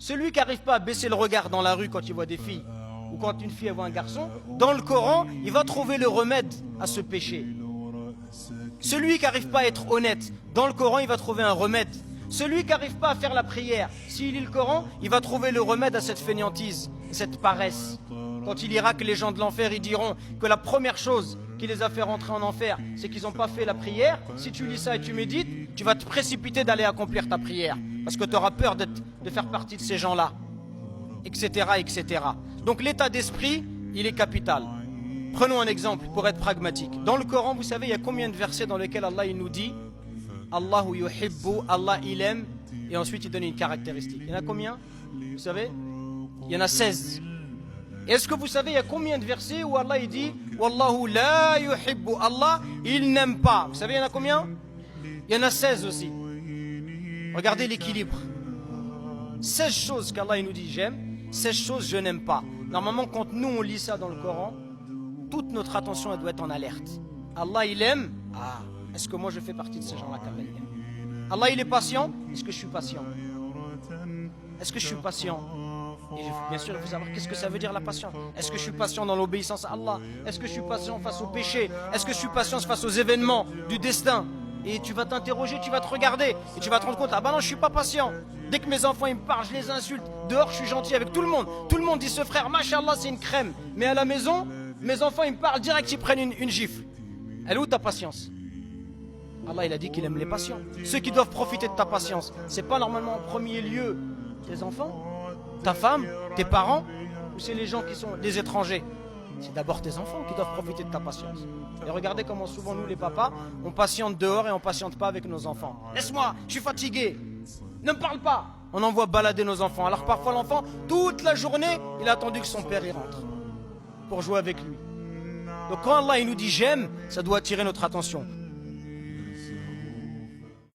Celui qui n'arrive pas à baisser le regard dans la rue quand il voit des filles, ou quand une fille voit un garçon, dans le Coran, il va trouver le remède à ce péché. Celui qui n'arrive pas à être honnête, dans le Coran, il va trouver un remède. Celui qui n'arrive pas à faire la prière, s'il lit le Coran, il va trouver le remède à cette fainéantise, cette paresse. Quand il ira que les gens de l'enfer, ils diront que la première chose qui les a fait rentrer en enfer, c'est qu'ils n'ont pas fait la prière. Si tu lis ça et tu médites, tu vas te précipiter d'aller accomplir ta prière. Parce que tu auras peur de faire partie de ces gens-là. Etc., etc. Donc l'état d'esprit, il est capital. Prenons un exemple pour être pragmatique. Dans le Coran, vous savez, il y a combien de versets dans lesquels Allah il nous dit Allahu yuhibbu, Allah il aime, et ensuite il donne une caractéristique. Il y en a combien? Vous savez? Il y en a 16. Est-ce que vous savez, il y a combien de versets où Allah il dit Wallahu la yuhibbu, Allah il n'aime pas? Vous savez, il y en a combien? Il y en a 16 aussi. Regardez l'équilibre. 16 choses qu'Allah il nous dit j'aime, 16 choses je n'aime pas. Normalement, quand nous on lit ça dans le Coran, toute notre attention elle doit être en alerte. Allah il aime, est-ce que moi je fais partie de ces gens-là qu'Allah il aime? Allah il est patient, est-ce que je suis patient? Est-ce que je suis patient? Et bien sûr, il faut savoir qu'est-ce que ça veut dire la patience. Est-ce que je suis patient dans l'obéissance à Allah? Est-ce que je suis patient face au péché? Est-ce que je suis patient face aux événements du destin? Et tu vas t'interroger, tu vas te regarder et tu vas te rendre compte, non, je suis pas patient. Dès que mes enfants ils me parlent, je les insulte. Dehors, je suis gentil avec tout le monde. Tout le monde dit ce frère, machallah, c'est une crème. Mais à la maison, mes enfants ils me parlent direct, ils prennent une gifle. Elle est où ta patience? Allah il a dit qu'il aime les patients. Ceux qui doivent profiter de ta patience, c'est pas normalement en premier lieu tes enfants, ta femme, tes parents, ou c'est les gens qui sont des étrangers? C'est d'abord tes enfants qui doivent profiter de ta patience. Et regardez comment souvent nous les papas, on patiente dehors et on patiente pas avec nos enfants. Laisse-moi, je suis fatigué. Ne me parle pas. On envoie balader nos enfants. Alors parfois l'enfant, toute la journée, il a attendu que son père y rentre pour jouer avec lui. Donc quand Allah il nous dit j'aime, ça doit attirer notre attention.